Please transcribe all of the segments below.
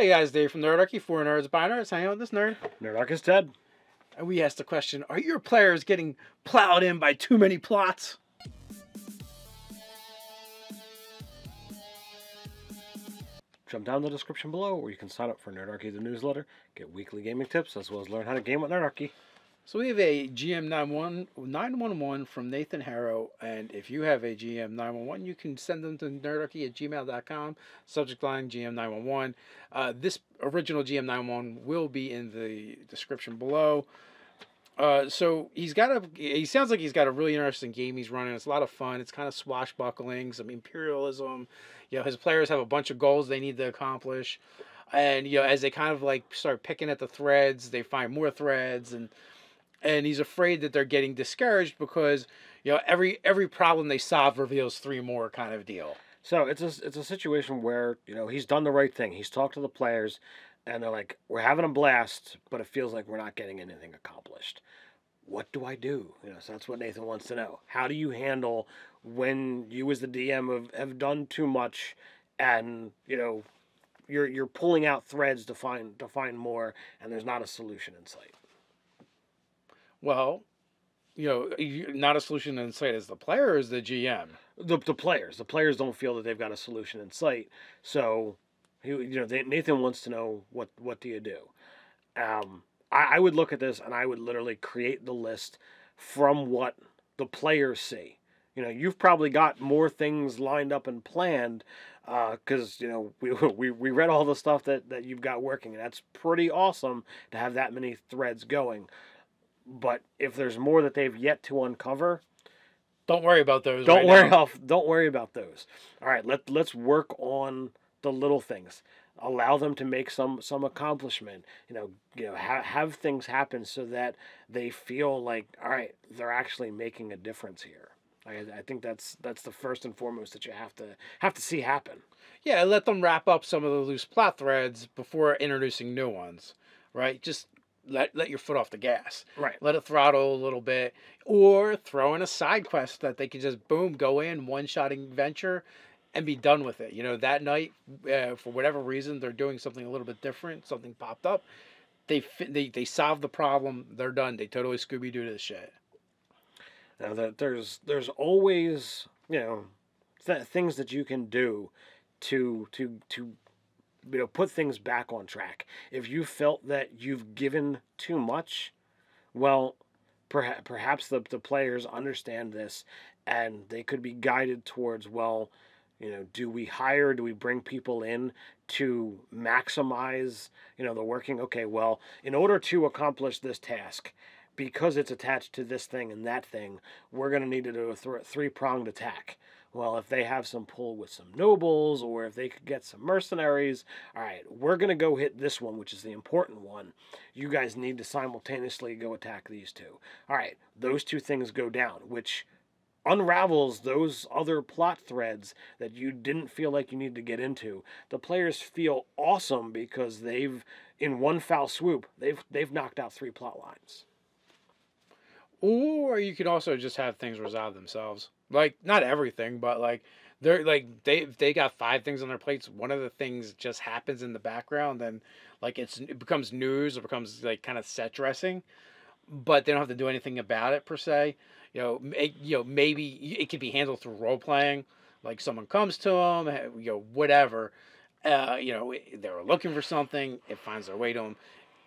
Hey guys, Dave from Nerdarchy, 4 nerds by nerds. Hanging out with this nerd. Nerdarchy Ted. And we asked the question, are your players getting plowed in by too many plots? Jump down the description below where you can sign up for Nerdarchy the newsletter, get weekly gaming tips, as well as learn how to game with Nerdarchy. So we have a GM 911 from Nathan Harrow, and if you have a GM 911, you can send them to nerdarchy@gmail.com, subject line GM 911. This original GM 911 will be in the description below. So he sounds like he's got a really interesting game he's running. It's a lot of fun. It's kind of swashbuckling, some imperialism. His players have a bunch of goals they need to accomplish. And, as they kind of like start picking at the threads, they find more threads, and he's afraid that they're getting discouraged because, every problem they solve reveals 3 more kind of deal. So it's a situation where, he's done the right thing. He's talked to the players, and they're like, we're having a blast, but it feels like we're not getting anything accomplished. What do I do? So that's what Nathan wants to know. How do you handle when you as the DM have done too much, and, you're pulling out threads to find more, and there's not a solution in sight? Well, not a solution in sight as the player or as the GM? The players. The players don't feel that they've got a solution in sight. So, Nathan wants to know, what do you do? I would look at this and I would literally create the list from what the players see. You've probably got more things lined up and planned because, we read all the stuff that you've got working, and that's pretty awesome to have that many threads going. But if there's more that they've yet to uncover, don't worry about those. Don't worry about those. All right, let's work on the little things. Allow them to make some accomplishment. Have things happen so that they feel like, all right, they're actually making a difference here. I think that's the first and foremost that you have to see happen. Yeah, let them wrap up some of the loose plot threads before introducing new ones. Right, just let your foot off the gas. Right. Let it throttle a little bit, or throw in a side quest that they can just boom go in one-shotting venture and be done with it. That night, for whatever reason, they're doing something a little bit different. Something popped up. They solve the problem. They're done. They totally Scooby-Doo this shit. Now there's always things that you can do to put things back on track. If you felt that you've given too much, well, perhaps the players understand this, and they could be guided towards, well, do we bring people in to maximize, the working? Okay, well, in order to accomplish this task, because it's attached to this thing and that thing, we're going to need to do a 3-pronged attack. Well, if they have some pull with some nobles, or if they could get some mercenaries, all right, we're going to go hit this one, which is the important one. You guys need to simultaneously go attack these 2. All right, those 2 things go down, which unravels those other plot threads that you didn't feel like you needed to get into. The players feel awesome because in one foul swoop, they've knocked out 3 plot lines. Or you could also just have things resolve themselves. Like, not everything, but they got 5 things on their plates. One of the things just happens in the background, and it becomes news, or becomes like kind of set dressing, but they don't have to do anything about it per se. Maybe it could be handled through role playing. Like, someone comes to them, whatever. They're looking for something. It finds their way to them.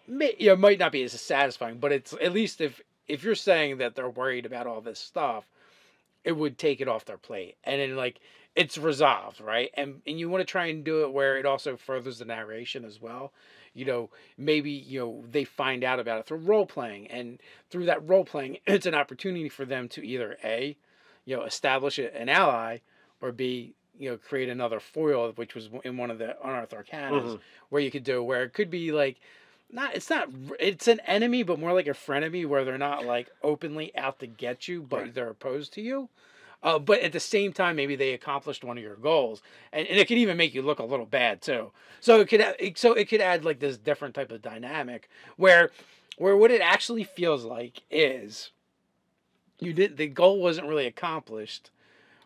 It might not be as satisfying, but it's at least if you're saying that they're worried about all this stuff, it would take it off their plate. And then, it's resolved, right? And you want to try and do it where it also furthers the narration as well. Maybe, they find out about it through role-playing. And through that role-playing, it's an opportunity for them to either A, establish an ally, or B, create another foil, which was in one of the unearthed Arcanis, where you could do, where it could be it's an enemy, but more like a frenemy, where they're not openly out to get you, but right, they're opposed to you. But at the same time, maybe they accomplished one of your goals, and it could even make you look a little bad too. So it could add this different type of dynamic where what it actually feels like is the goal wasn't really accomplished,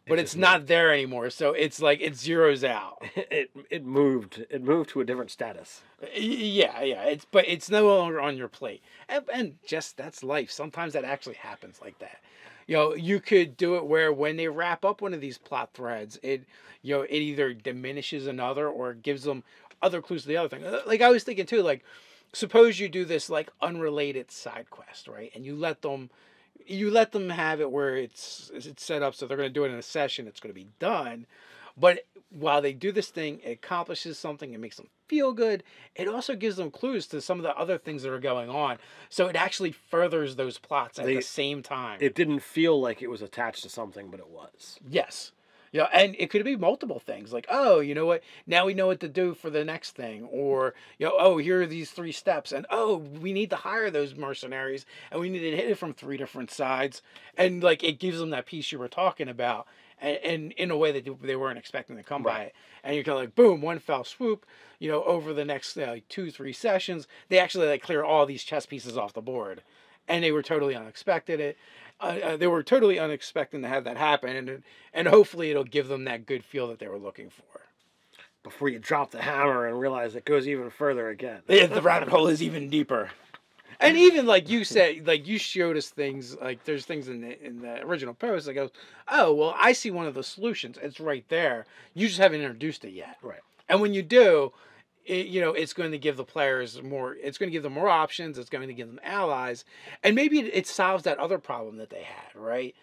but it's not there anymore. So it's like it zeroes out. It moved to a different status. Yeah. But it's no longer on your plate, and just that's life. Sometimes that actually happens like that. You could do it where when they wrap up one of these plot threads, it either diminishes another or gives them other clues to the other thing. Like I was thinking too, like suppose you do this like unrelated side quest, right? And you let them have it where it's set up so they're going to do it in a session. It's going to be done, but while they do this thing, it accomplishes something. It makes them feel good. It also gives them clues to some of the other things that are going on. So it actually furthers those plots at the same time. It didn't feel like it was attached to something, but it was. Yes. Yeah, and it could be multiple things. Like, oh, you know what? Now we know what to do for the next thing. Or, oh, here are these 3 steps. And, oh, we need to hire those mercenaries. And we need to hit it from 3 different sides. And, like, it gives them that piece you were talking about. And in a way that they weren't expecting to come by it. And you're kind of like, boom, one fell swoop, over the next 2-3 sessions, they actually like clear all these chess pieces off the board. And they were totally unexpected. They were totally unexpecting to have that happen. And hopefully it'll give them that good feel that they were looking for. Before you drop the hammer and realize it goes even further again. Yeah, the rabbit hole is even deeper. And even like you said, like you showed us things, like there's things in the original post that goes, oh, well, I see one of the solutions. It's right there. You just haven't introduced it yet. Right. And when you do, it's going to give the players more, it's going to give them more options. It's going to give them allies. And maybe it solves that other problem that they had, right?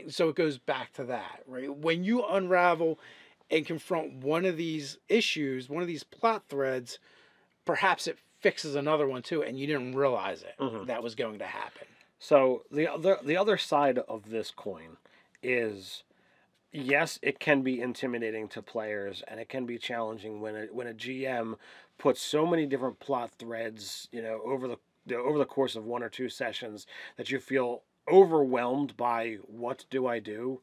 So it goes back to that, right? When you unravel and confront one of these issues, one of these plot threads, perhaps it fixes another one too, and you didn't realize it that was going to happen. So the other side of this coin is, yes, it can be intimidating to players, and it can be challenging when a GM puts so many different plot threads, over the course of 1 or 2 sessions that you feel overwhelmed by what do I do.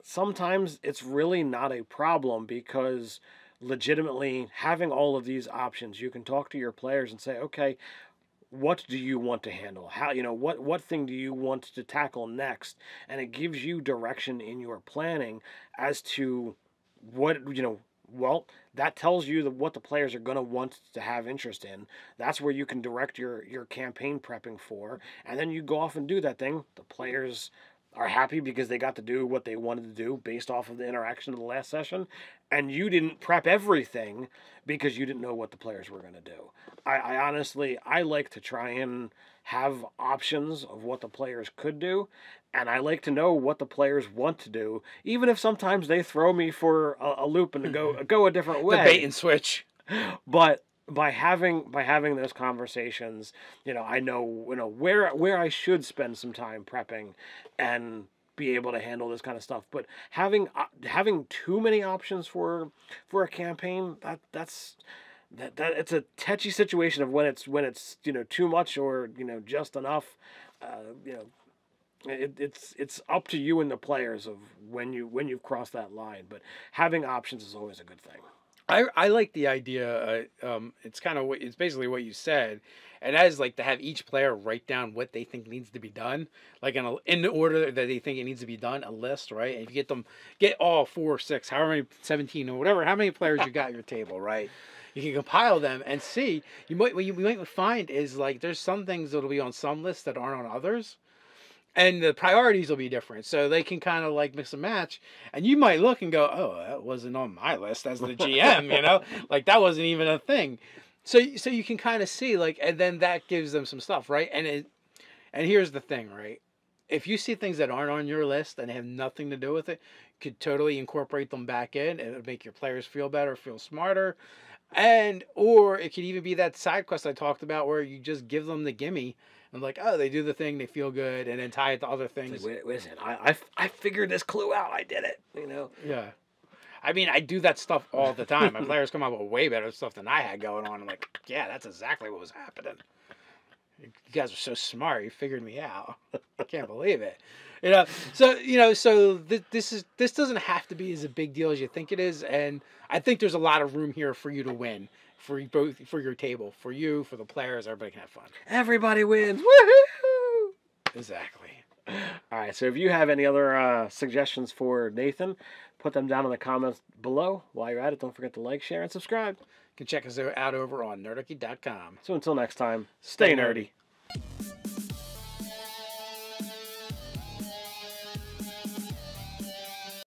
Sometimes it's really not a problem because legitimately having all of these options, you can talk to your players and say, okay, what do you want to handle? How, what thing do you want to tackle next? And it gives you direction in your planning as to what, well, that tells you what the players are going to want to have interest in. That's where you can direct your campaign prepping for. And then you go off and do that thing. The players are happy because they got to do what they wanted to do based off of the interaction of the last session, and you didn't prep everything because you didn't know what the players were going to do. I honestly, I like to try and have options of what the players could do, and I like to know what the players want to do, even if sometimes they throw me for a loop and go a different way. The bait and switch. But by having those conversations, I know where I should spend some time prepping and be able to handle this kind of stuff. But having too many options for a campaign, that's it's a touchy situation of when it's too much or just enough. It's up to you and the players of when you've crossed that line. But having options is always a good thing. I like the idea. It's it's basically what you said, and that is like to have each player write down what they think needs to be done, like in the order that they think it needs to be done, a list, right? And if you get all 4 or 6, however many, 17 or whatever, how many players you got at your table, right? You can compile them and see. What you might find is like there's some things that'll be on some lists that aren't on others. And the priorities will be different. So they can kind of like mix and match. And you might look and go, oh, that wasn't on my list as the GM, Like that wasn't even a thing. So you can kind of see like, and then that gives them some stuff, right? And here's the thing, right? If you see things that aren't on your list and have nothing to do with it, you could totally incorporate them back in. It would make your players feel better, feel smarter. Or it could even be that side quest I talked about where you just give them the gimme. And like, oh, they do the thing, they feel good, and then tie it to other things. Wait a second, I figured this clue out. I did it, Yeah. I mean, I do that stuff all the time. My players come up with way better stuff than I had going on. I'm like, yeah, that's exactly what was happening. You guys are so smart. You figured me out. I can't believe it. So this doesn't have to be as a big deal as you think it is, and I think there's a lot of room here for you to win. For your table, for the players, everybody can have fun. Everybody wins. Woohoo! Exactly. All right, so if you have any other suggestions for Nathan, put them down in the comments below. While you're at it, don't forget to like, share, and subscribe. You can check us out over on nerdarchy.com. So until next time, stay nerdy.